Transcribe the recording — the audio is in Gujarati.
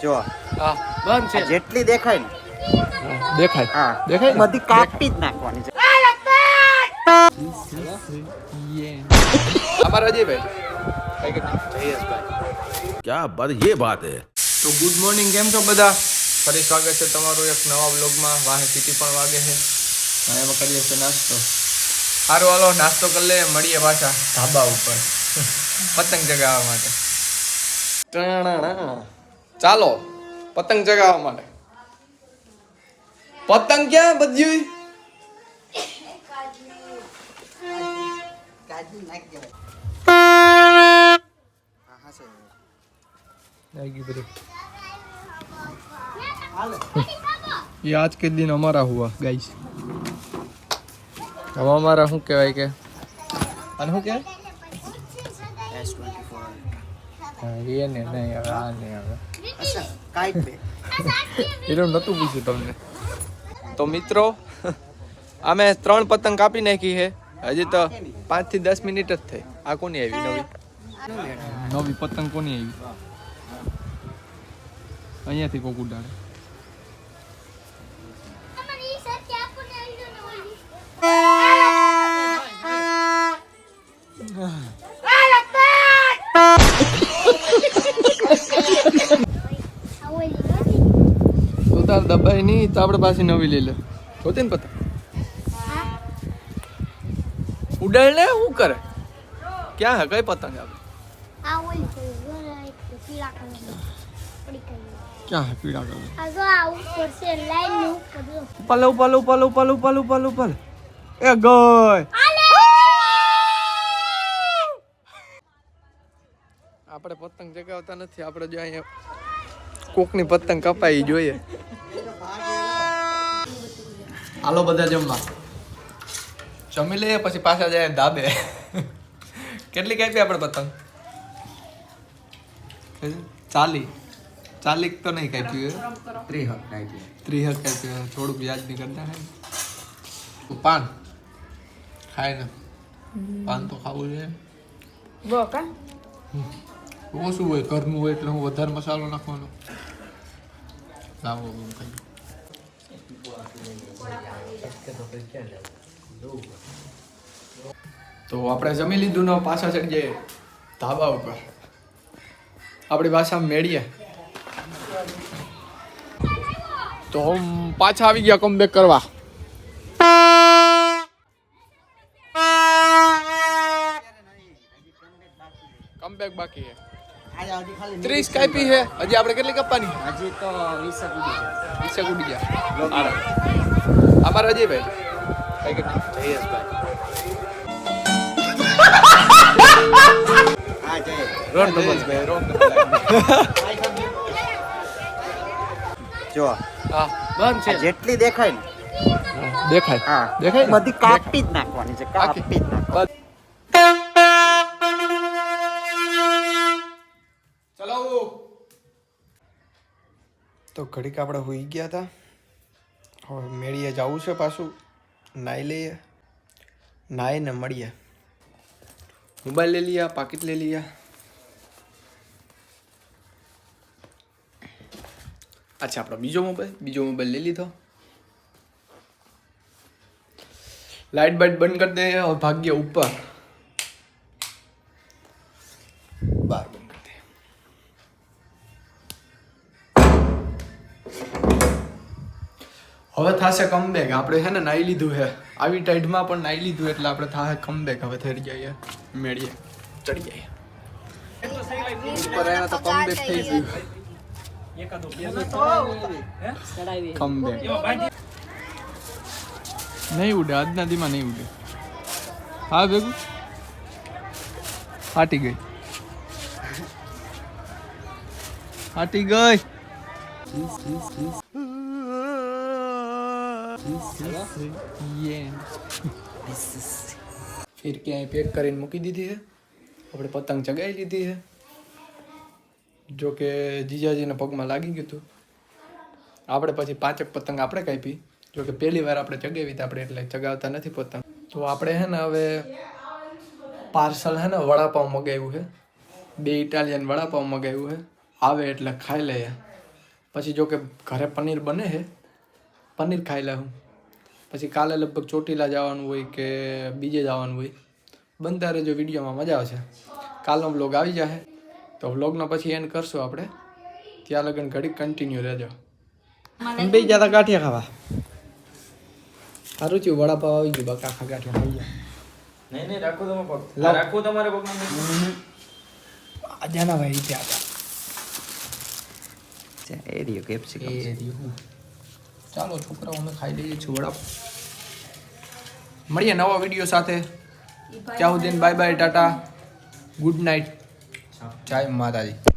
જો હા બંધ છે. જેટલી દેખાય ને દેખાય હા દેખાય ને? બધી કાપી જ નાખવાની છે. અમારા અજયભાઈ જયેશભાઈ. क्या बात ये बात है। તો ગુડ મોર્નિંગ, કેમ છો બધા? ફરી સ્વાગત છે તમારું એક નવા બ્લોગમાં. વાહે સીટી પણ વાગે છે અને એમાં કરીએ છીએ નાસ્તો. સારું હાલો નાસ્તો કરી લે, મળીએ પાછા ધાબા ઉપર પતંગ ચગાવવા માટે. ચાલો પતંગ ચગાવવા માટે. પતંગ ક્યાં બધ્યું? ये आज के दिन हमारा हुआ गाइस. अब हमारा શું કહેવાય કે અને શું કહેવાય એ ને નહીં હવે આ નહીં હવે એનું નહોતું પૂછ્યું તમને. તો મિત્રો અમે 3 પતંગ કાપી નાખી છે. હજી તો 5 થી 10 મિનિટ જ થઈ. આ કોની આવી નવી પતંગ કોની આવી? અહીંયાથી કોક ઉડાડે. તો તાર દબાઈ નહીં તો આપણે પાછી નવી લઈ લે. જોતી ને પતંગ ઉડાડ ને શું કરે? ક્યાં હે કઈ પતંગ આપણે? ક્યાં હે પીળા કલર? ઉપાલે ઉપાલે ઉપાલે ઉપાલે ઉપાલે ઉપાલે ઉપાલે એ ગઈ. આપણે પતંગ ચગાવતા નથી. આપણે જો અહીંયા કોકની પતંગ કપાઈ જોઈએ. હાલો બધા જમવા. જમી લઈએ પછી પાછા જાય ધાબે. કેટલી કાપી આપણે પતંગ? 40 તો નહીં કાપી. 30 કાપી. થોડુંક વ્યાજ નહીં કરતા હે. પાન ખાય ને પાન તો ખાવું જોઈએ. ઓછું હોય ઘરનું હોય એટલે હું વધારે મસાલો નાખવાનો. લાવો તો આપણે જમી લીધું ને પાછા ચડી જઈએ ધાબા ઉપર. આપણી ભાષા મેળીએ તો પાછા આવી ગયા કમબેક કરવા. કમબેક બાકી છે. 30 કાપી છે. હજી આપણે કેટલી કાપવાની? હજી તો 20 ઉડી ગયા. અમારા અજયભાઈ જયેશભાઈ હા જય રોડ નંબર જો હા બંધ છે. જેટલી દેખાય ને દેખાય હા દેખાય બધી કાપી જ નાખવાની છે. કાપી જ નાખવાની. ચલો તો ઘડીક આપણે હોઈ ગયા હતા. હવે મેળીએ જવું છે પાછું. નાઈ લઈએ, નાઈને મળીએ. મોબાઈલ લઈ લીયા, પાકીટ લઈ લીયા. અચ્છા આપણો બીજો મોબાઈલ લઈ લીધો. લાઇટ બાઇટ બંધ કરી દે. હવે ભાગ્ય ઉપર બાર બંધ કરી દે. હવે થશે કમબેક. આપણે છે ને નાઈ લીધું છે. આવી ટાઈડમાં પણ નાઈ લીધું એટલે આપણે થશે કમબેક. હવે થઈ જઈએ મેળીએ ચડી જઈએ ઉપર. એના તો કમબેક થઈ ગયું. કમબેક નહીં ઉડે આજના દીમાં નહીં ઉડે. હા ભેગું ફાટી ગઈ. ફિર ક્યાંય પેક કરીને મૂકી દીધી છે. આપણે પતંગ ચગાવી લીધી છે. જો કે જીજાજીને પગમાં લાગી ગયું હતું. આપણે પછી 5 પતંગ આપણે કાપી. જો કે પહેલી વાર આપણે ચગાવી હતી આપણે એટલે ચગાવતા નથી પતંગ. તો આપણે છે ને હવે પાર્સલ છે ને વડાપાઉં મગાવ્યું છે. 2 ઇટાલિયન વડાપાઉં મગાવ્યું છે. આવે એટલે ખાઈ લઈએ. પછી જો કે ઘરે પનીર બને છે, પનીર ખાઈ લે હું. પછી કાલે લગભગ ચોટીલા જવાનું હોય કે બીજે જવાનું હોય. બનતા રહેજો વિડીયોમાં, મજા આવશે. કાલનો વ્લોગ આવી જશે તો વ્લોગનો પછી એન્ડ કરશું આપણે. ત્યાં લગન ઘડી કન્ટિન્યુ રહેજો. બે જ્યાં ગાંઠિયા ખાવા સારું થયું, વડાપાવ આવી ગયું, બાકી આખા ગાંઠિયા ખાઈ ગયા. નહીં રાખો તમે પગ, રાખો તમારે પગમાં. જાના ભાઈ ત્યાં એ રહ્યો કેપ્સિકમ. ચાલો છોકરાઓ અમે ખાઈ લઈએ છીએ વડાપાવ. મળીએ નવા વિડીયો સાથે. ત્યાં સુધી bye bye, Tata, good night, જય માતાજી.